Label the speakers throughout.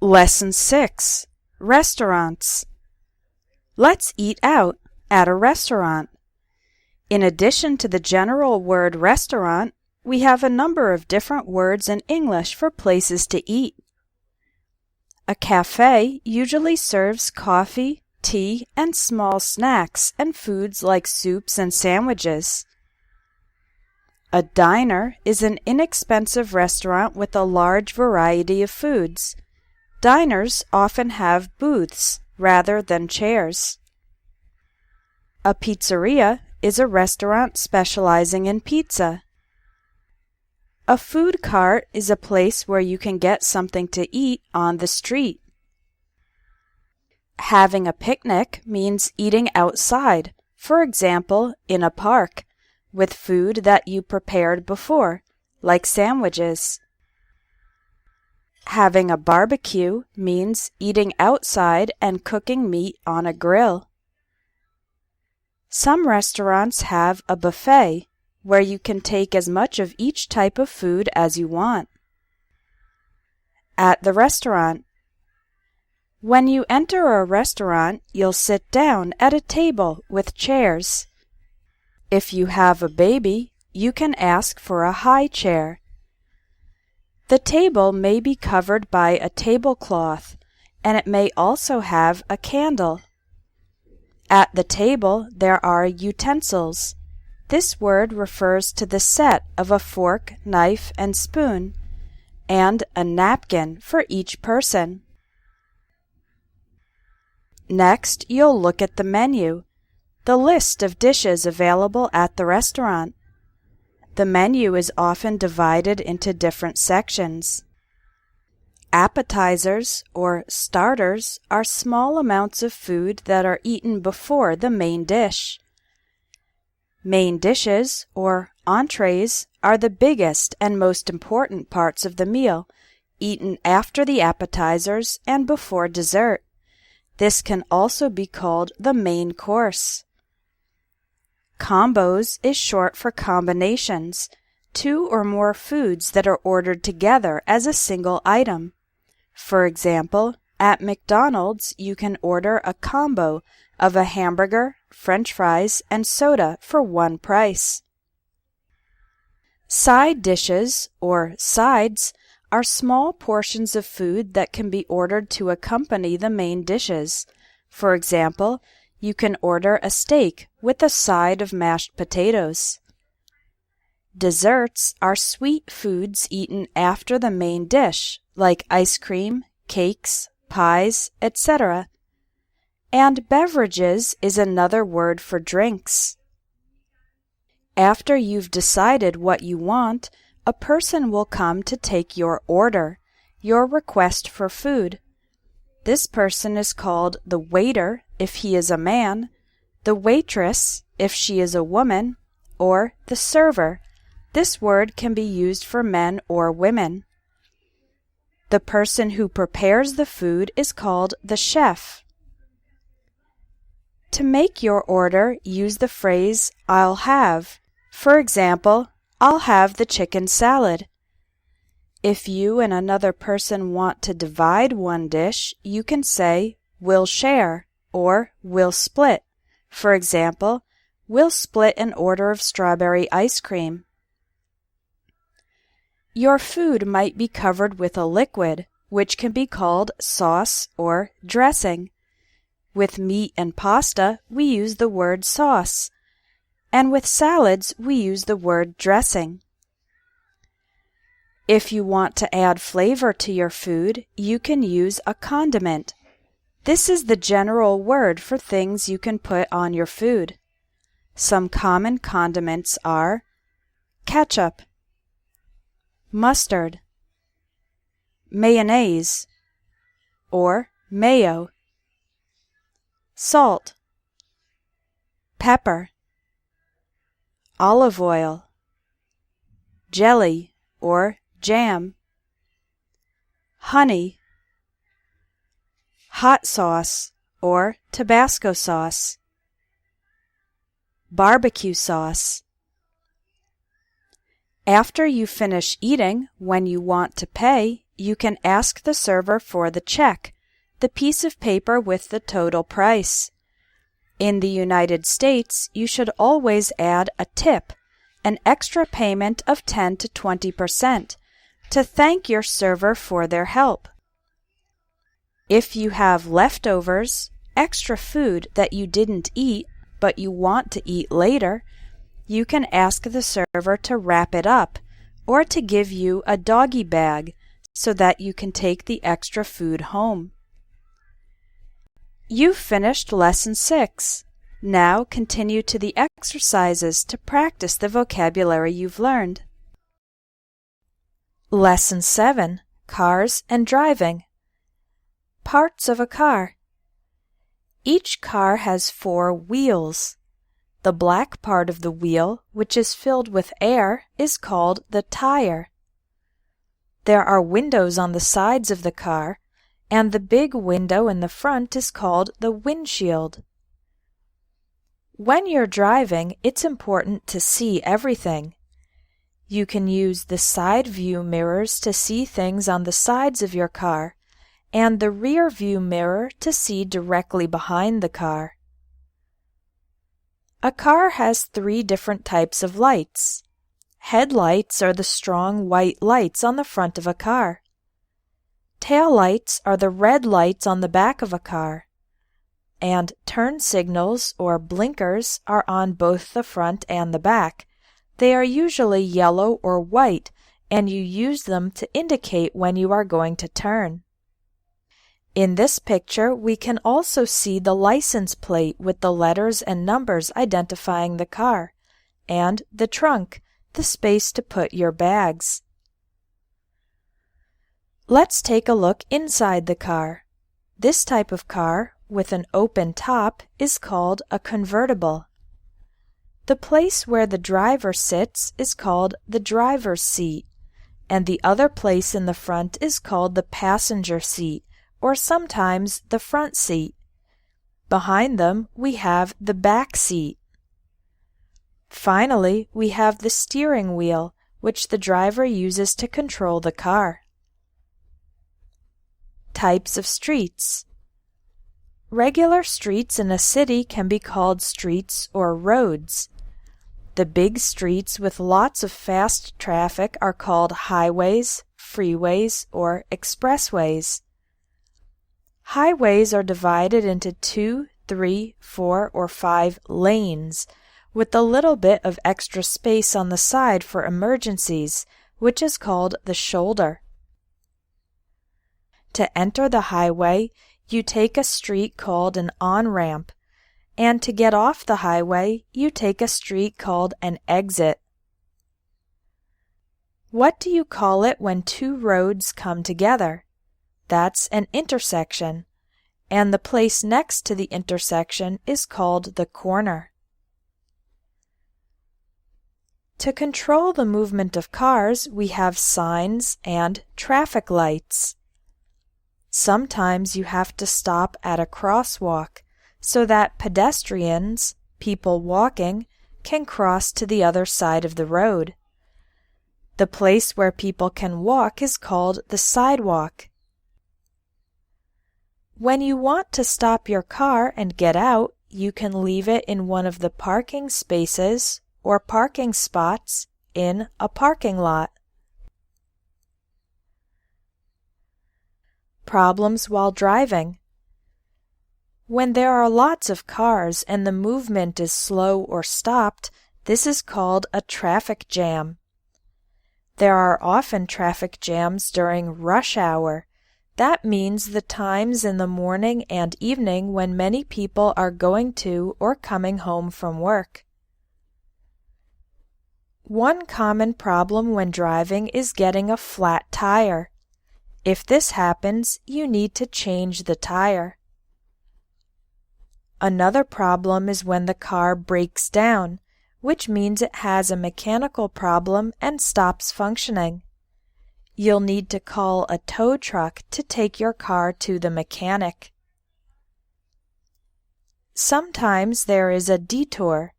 Speaker 1: Lesson 6. Restaurants. Let's eat out at a restaurant. In addition to the general word restaurant, we have a number of different words in English for places to eat. A cafe usually serves coffee, tea, and small snacks and foods like soups and sandwiches. A diner is an inexpensive restaurant with a large variety of foods. Diners often have booths rather than chairs. A pizzeria is a restaurant specializing in pizza. A food cart is a place where you can get something to eat on the street. Having a picnic means eating outside, for example, in a park, with food that you prepared before, like sandwiches. Having a barbecue means eating outside and cooking meat on a grill. Some restaurants have a buffet, where you can take as much of each type of food as you want. At the restaurant. When you enter a restaurant, you'll sit down at a table with chairs. If you have a baby, you can ask for a high chair. The table may be covered by a tablecloth, and it may also have a candle. At the table, there are utensils. This word refers to the set of a fork, knife, and spoon, and a napkin for each person. Next, you'll look at the menu, the list of dishes available at the restaurant. The menu is often divided into different sections. Appetizers, or starters, are small amounts of food that are eaten before the main dish. Main dishes, or entrees, are the biggest and most important parts of the meal, eaten after the appetizers and before dessert. This can also be called the main course. Combos is short for combinations, two or more foods that are ordered together as a single item. For example, at McDonald's you can order a combo of a hamburger, French fries, and soda for one price. Side dishes, or sides, are small portions of food that can be ordered to accompany the main dishes. For example, you can order a steak with a side of mashed potatoes. Desserts are sweet foods eaten after the main dish, like ice cream, cakes, pies, etc. And beverages is another word for drinks. After you've decided what you want, a person will come to take your order, your request for food. This person is called the waiter if he is a man, the waitress if she is a woman, or the server. This word can be used for men or women. The person who prepares the food is called the chef. To make your order, use the phrase, "I'll have." For example, "I'll have the chicken salad." If you and another person want to divide one dish, you can say, "We'll share," or "We'll split." For example, "We'll split an order of strawberry ice cream." Your food might be covered with a liquid, which can be called sauce or dressing. With meat and pasta, we use the word sauce, and with salads, we use the word dressing. If you want to add flavor to your food, you can use a condiment. This is the general word for things you can put on your food. Some common condiments are ketchup, mustard, mayonnaise, or mayo, salt, pepper, olive oil, jelly or jam, honey, hot sauce or Tabasco sauce, barbecue sauce. After you finish eating, when you want to pay, you can ask the server for the check, the piece of paper with the total price. In the United States, you should always add a tip, an extra payment of 10 to 20%, to thank your server for their help. If you have leftovers, extra food that you didn't eat but you want to eat later, you can ask the server to wrap it up or to give you a doggy bag so that you can take the extra food home. You've finished Lesson 6. Now continue to the exercises to practice the vocabulary you've learned. Lesson 7. Cars and Driving. Parts of a car. Each car has 4 wheels. The black part of the wheel, which is filled with air, is called the tire. There are windows on the sides of the car, and the big window in the front is called the windshield. When you're driving, it's important to see everything. You can use the side view mirrors to see things on the sides of your car, and the rear view mirror to see directly behind the car. A car has 3 different types of lights. Headlights are the strong white lights on the front of a car. Tail lights are the red lights on the back of a car. And turn signals or blinkers are on both the front and the back. They are usually yellow or white, and you use them to indicate when you are going to turn. In this picture, we can also see the license plate with the letters and numbers identifying the car, and the trunk, the space to put your bags. Let's take a look inside the car. This type of car, with an open top, is called a convertible. The place where the driver sits is called the driver's seat, and the other place in the front is called the passenger seat, or sometimes the front seat. Behind them, we have the back seat. Finally, we have the steering wheel, which the driver uses to control the car. Types of streets. Regular streets in a city can be called streets or roads. The big streets with lots of fast traffic are called highways, freeways, or expressways. Highways are divided into 2, 3, 4, or 5 lanes, with a little bit of extra space on the side for emergencies, which is called the shoulder. To enter the highway, you take a street called an on-ramp, and to get off the highway, you take a street called an exit. What do you call it when 2 roads come together? That's an intersection, and the place next to the intersection is called the corner. To control the movement of cars, we have signs and traffic lights. Sometimes you have to stop at a crosswalk so that pedestrians, people walking, can cross to the other side of the road. The place where people can walk is called the sidewalk. When you want to stop your car and get out, you can leave it in one of the parking spaces or parking spots in a parking lot. Problems while driving. When there are lots of cars and the movement is slow or stopped, this is called a traffic jam. There are often traffic jams during rush hour. That means the times in the morning and evening when many people are going to or coming home from work. One common problem when driving is getting a flat tire. If this happens, you need to change the tire. Another problem is when the car breaks down, which means it has a mechanical problem and stops functioning. You'll need to call a tow truck to take your car to the mechanic. Sometimes there is a detour.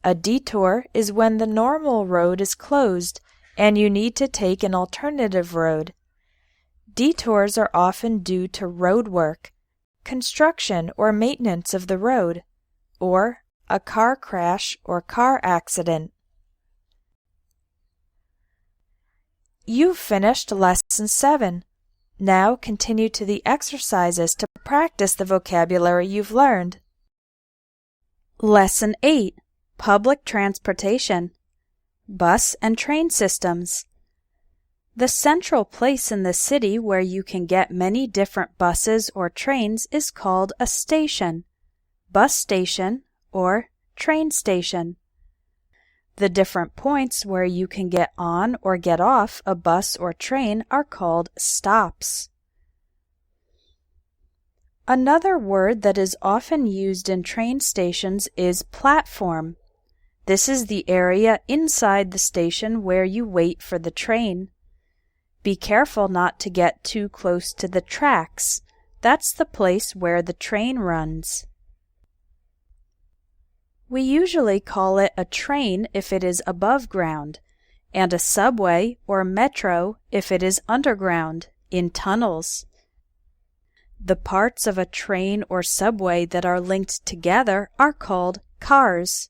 Speaker 1: A detour is when the normal road is closed and you need to take an alternative road. Detours are often due to road work, construction or maintenance of the road, or a car crash or car accident. You've finished Lesson 7. Now continue to the exercises to practice the vocabulary you've learned. Lesson 8. Public Transportation. Bus and train systems. The central place in the city where you can get many different buses or trains is called a station, bus station, or train station. The different points where you can get on or get off a bus or train are called stops. Another word that is often used in train stations is platform. This is the area inside the station where you wait for the train. Be careful not to get too close to the tracks. That's the place where the train runs. We usually call it a train if it is above ground, and a subway or metro if it is underground, in tunnels. The parts of a train or subway that are linked together are called cars.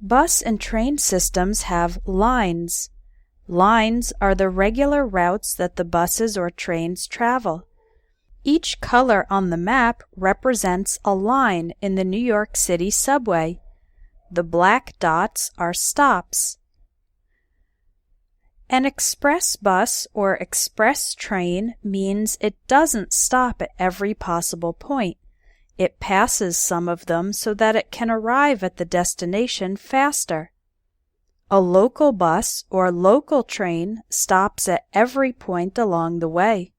Speaker 1: Bus and train systems have lines. Lines are the regular routes that the buses or trains travel. Each color on the map represents a line in the New York City subway. The black dots are stops. An express bus or express train means it doesn't stop at every possible point. It passes some of them so that it can arrive at the destination faster. A local bus or local train stops at every point along the way.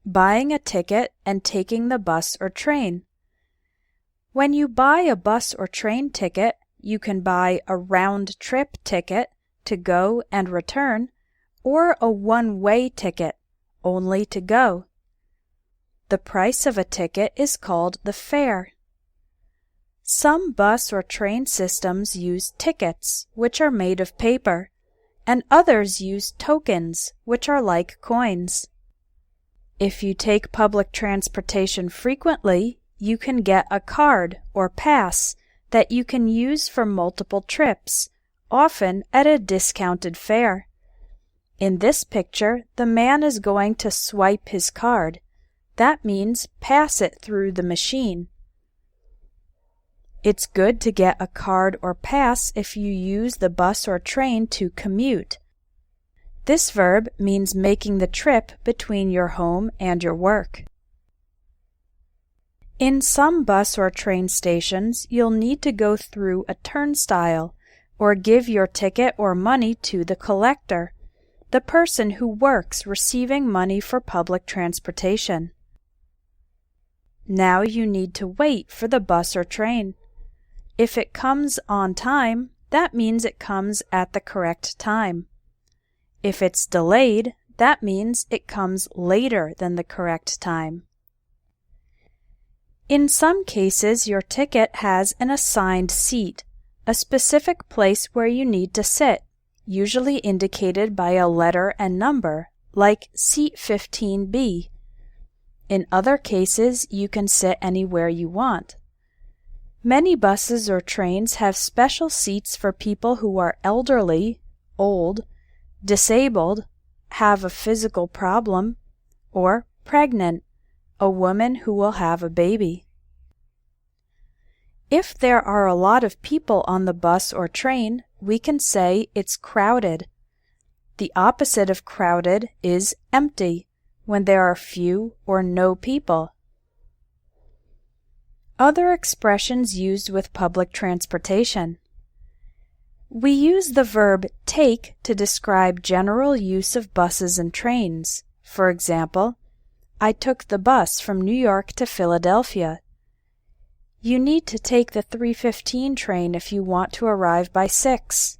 Speaker 1: Buying a ticket and taking the bus or train. When you buy a bus or train ticket, you can buy a round-trip ticket to go and return, or a one-way ticket, only to go. The price of a ticket is called the fare. Some bus or train systems use tickets, which are made of paper, and others use tokens, which are like coins. If you take public transportation frequently, you can get a card or pass that you can use for multiple trips, often at a discounted fare. In this picture, the man is going to swipe his card. That means pass it through the machine. It's good to get a card or pass if you use the bus or train to commute. This verb means making the trip between your home and your work. In some bus or train stations, you'll need to go through a turnstile or give your ticket or money to the collector, the person who works receiving money for public transportation. Now you need to wait for the bus or train. If it comes on time, that means it comes at the correct time. If it's delayed, that means it comes later than the correct time. In some cases, your ticket has an assigned seat, a specific place where you need to sit, usually indicated by a letter and number, like seat 15B. In other cases, you can sit anywhere you want. Many buses or trains have special seats for people who are elderly, old, disabled, have a physical problem, or pregnant, a woman who will have a baby. If there are a lot of people on the bus or train, we can say it's crowded. The opposite of crowded is empty, when there are few or no people. Other expressions used with public transportation. We use the verb take to describe general use of buses and trains. For example, I took the bus from New York to Philadelphia. You need to take the 3:15 train if you want to arrive by 6.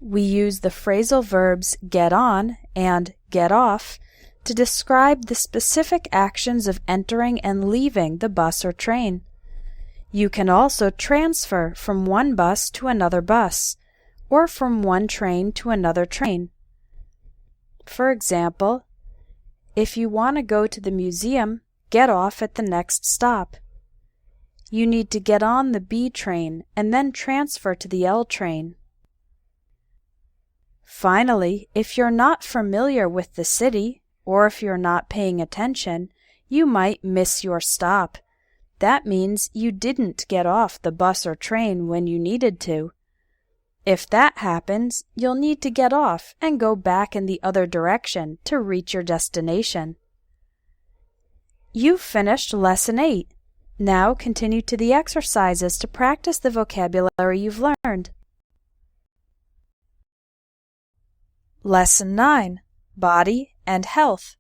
Speaker 1: We use the phrasal verbs get on and get off to describe the specific actions of entering and leaving the bus or train. You can also transfer from one bus to another bus, or from one train to another train. For example, if you want to go to the museum, get off at the next stop. You need to get on the B train and then transfer to the L train. Finally, if you're not familiar with the city, or if you're not paying attention, you might miss your stop. That means you didn't get off the bus or train when you needed to. If that happens, you'll need to get off and go back in the other direction to reach your destination. You've finished Lesson 8. Now continue to the exercises to practice the vocabulary you've learned. Lesson 9. Body and Health.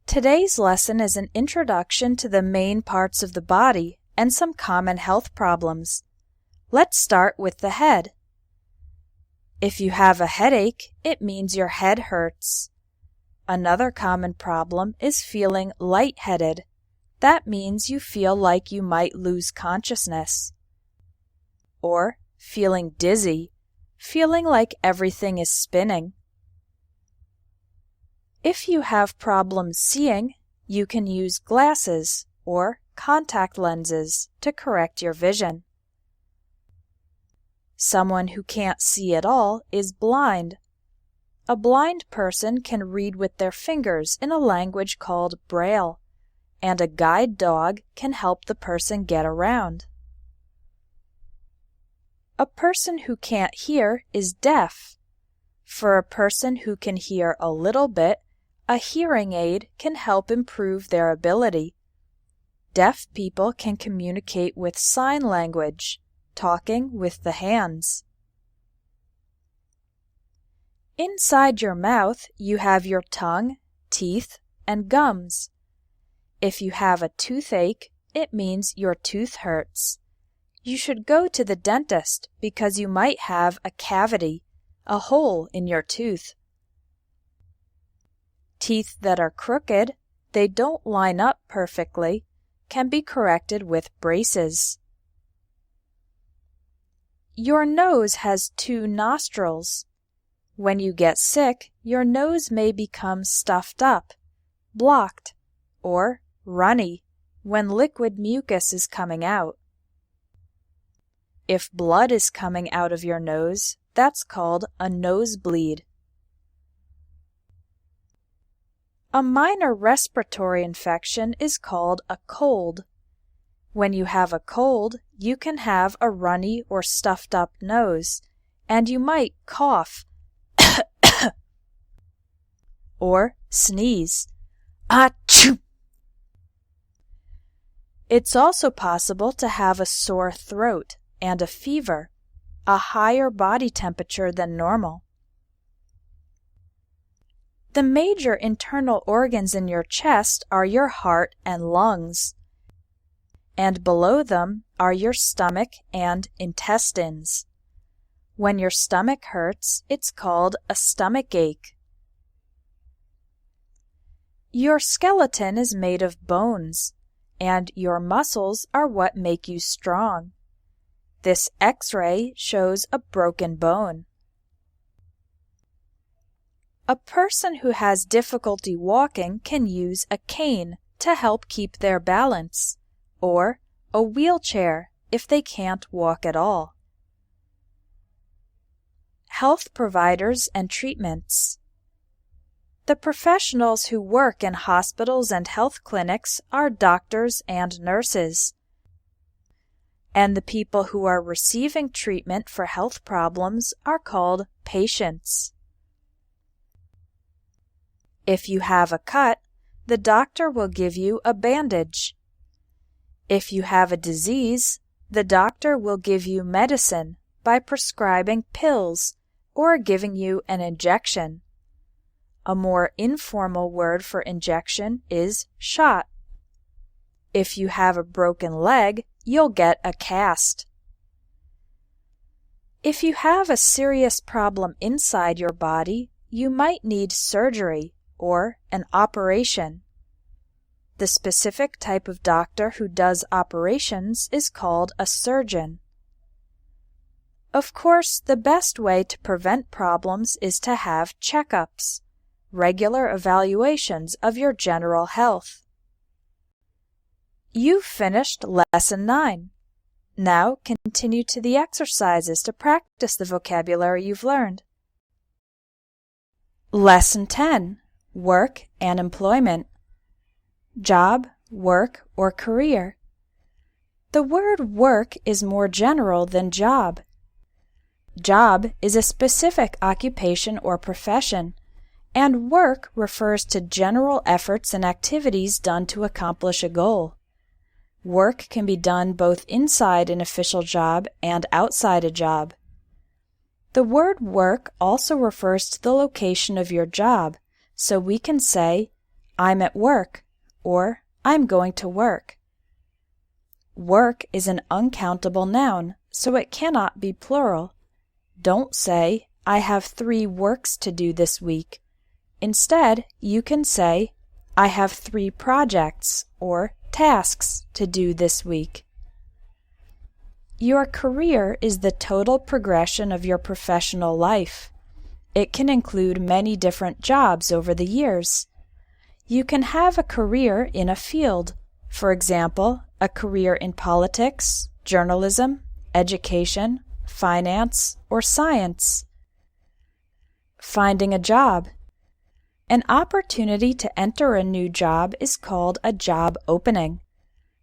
Speaker 1: Today's lesson is an introduction to the main parts of the body and some common health problems. Let's start with the head. If you have a headache, it means your head hurts. Another common problem is feeling lightheaded. That means you feel like you might lose consciousness. Or feeling dizzy, feeling like everything is spinning. If you have problems seeing, you can use glasses or contact lenses to correct your vision. Someone who can't see at all is blind. A blind person can read with their fingers in a language called Braille, and a guide dog can help the person get around. A person who can't hear is deaf. For a person who can hear a little bit, a hearing aid can help improve their ability. Deaf people can communicate with sign language, talking with the hands. Inside your mouth, you have your tongue, teeth, and gums. If you have a toothache, it means your tooth hurts. You should go to the dentist because you might have a cavity, a hole in your tooth. Teeth that are crooked, they don't line up perfectly, can be corrected with braces. Your nose has 2 nostrils. When you get sick, your nose may become stuffed up, blocked, or runny when liquid mucus is coming out. If blood is coming out of your nose, that's called a nosebleed. A minor respiratory infection is called a cold. When you have a cold, you can have a runny or stuffed up nose, and you might cough or sneeze. Achoo! It's also possible to have a sore throat and a fever, a higher body temperature than normal. The major internal organs in your chest are your heart and lungs, and below them are your stomach and intestines. When your stomach hurts, it's called a stomachache. Your skeleton is made of bones, and your muscles are what make you strong. This X-ray shows a broken bone. A person who has difficulty walking can use a cane to help keep their balance, or a wheelchair if they can't walk at all. Health providers and treatments. The professionals who work in hospitals and health clinics are doctors and nurses, and the people who are receiving treatment for health problems are called patients. If you have a cut, the doctor will give you a bandage. If you have a disease, the doctor will give you medicine by prescribing pills or giving you an injection. A more informal word for injection is shot. If you have a broken leg, you'll get a cast. If you have a serious problem inside your body, you might need surgery or an operation. The specific type of doctor who does operations is called a surgeon. Of course, the best way to prevent problems is to have checkups, regular evaluations of your general health. You've finished Lesson 9. Now continue to the exercises to practice the vocabulary you've learned. Lesson 10. Work and employment. Job, work, or career. The word work is more general than job. Job is a specific occupation or profession, and work refers to general efforts and activities done to accomplish a goal. Work can be done both inside an official job and outside a job. The word work also refers to the location of your job, so we can say, I'm at work, or I'm going to work. Work is an uncountable noun, so it cannot be plural. Don't say, I have 3 works to do this week. Instead, you can say, I have 3 projects or tasks to do this week. Your career is the total progression of your professional life. It can include many different jobs over the years. You can have a career in a field, for example, a career in politics, journalism, education, finance, or science. Finding a job. An opportunity to enter a new job is called a job opening.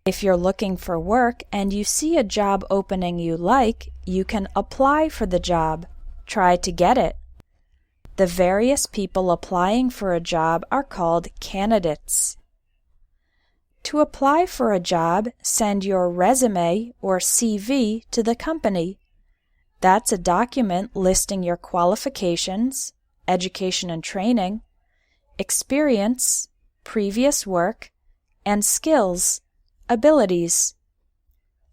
Speaker 1: If you're looking for work and you see a job opening you like, you can apply for the job. Try to get it. The various people applying for a job are called candidates. To apply for a job, send your resume or CV to the company. That's a document listing your qualifications, education and training, experience, previous work, and skills, abilities.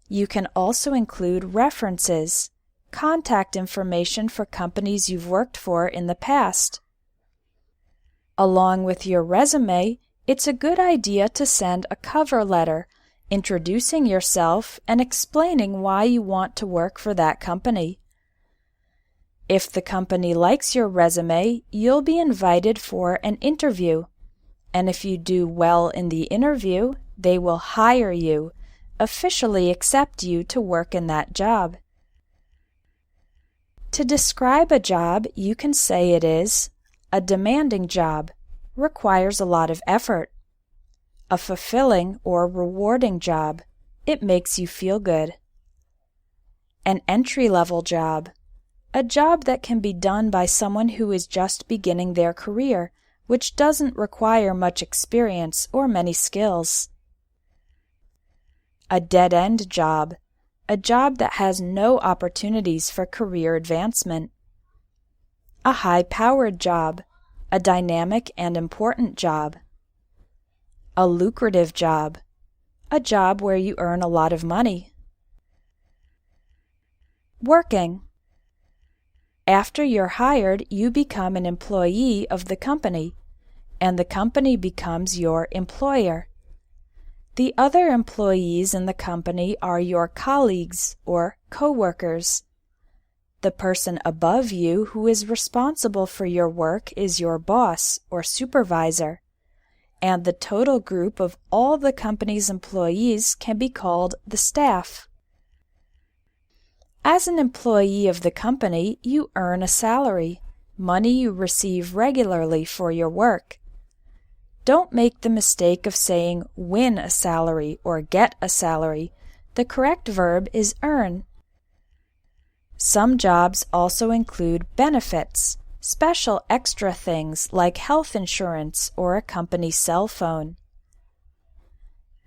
Speaker 1: You can also include references, contact information for companies you've worked for in the past. Along with your resume, it's a good idea to send a cover letter introducing yourself and explaining why you want to work for that company. If the company likes your resume, you'll be invited for an interview, and if you do well in the interview, they will hire you, officially accept you to work in that job. To describe a job, you can say it is a demanding job, requires a lot of effort. A fulfilling or rewarding job, it makes you feel good. An entry-level job, a job that can be done by someone who is just beginning their career, which doesn't require much experience or many skills. A dead-end job, a job that has no opportunities for career advancement. A high-powered job, a dynamic and important job. A lucrative job, a job where you earn a lot of money. Working. After you're hired, you become an employee of the company, and the company becomes your employer. The other employees in the company are your colleagues or co-workers. The person above you who is responsible for your work is your boss or supervisor, and the total group of all the company's employees can be called the staff. As an employee of the company, you earn a salary, money you receive regularly for your work. Don't make the mistake of saying win a salary or get a salary. The correct verb is earn. Some jobs also include benefits, special extra things like health insurance or a company cell phone.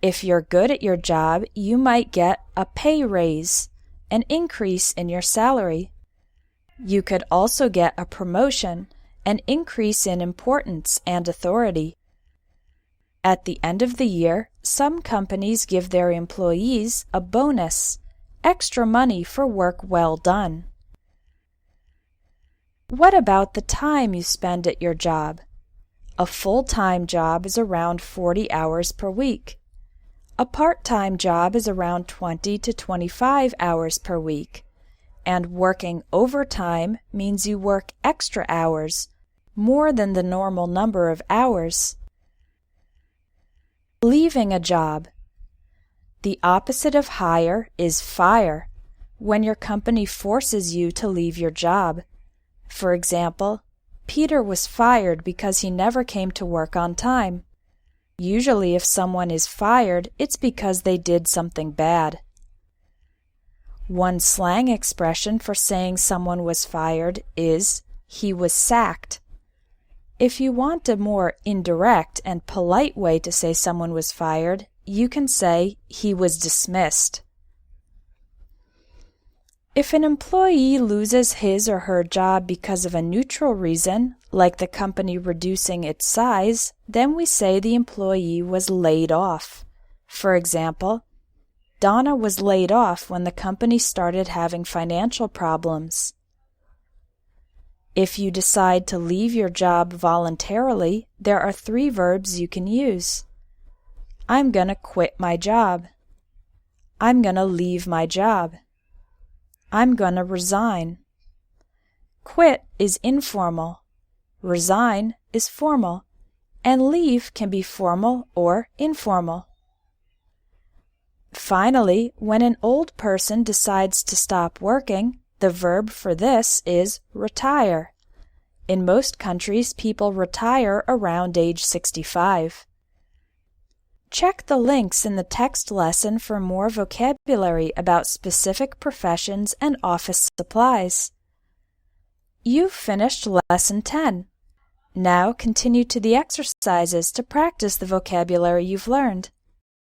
Speaker 1: If you're good at your job, you might get a pay raise, an increase in your salary. You could also get a promotion, an increase in importance and authority. At the end of the year, some companies give their employees a bonus, extra money for work well done. What about the time you spend at your job? A full-time job is around 40 hours per week. A part-time job is around 20 to 25 hours per week. and working overtime means you work extra hours, more than the normal number of hours. Leaving a job. The opposite of hire is fire, when your company forces you to leave your job. For example, Peter was fired because he never came to work on time. Usually if someone is fired, it's because they did something bad. One slang expression for saying someone was fired is, he was sacked. If you want a more indirect and polite way to say someone was fired, you can say, he was dismissed. If an employee loses his or her job because of a neutral reason, like the company reducing its size, then we say the employee was laid off. For example, Donna was laid off when the company started having financial problems. If you decide to leave your job voluntarily, there are 3 verbs you can use. I'm gonna quit my job. I'm gonna leave my job. I'm gonna resign. Quit is informal, resign is formal, and leave can be formal or informal. Finally, when an old person decides to stop working, the verb for this is retire. In most countries, people retire around age 65. Check the links in the text lesson for more vocabulary about specific professions and office supplies. You've finished Lesson 10. Now continue to the exercises to practice the vocabulary you've learned.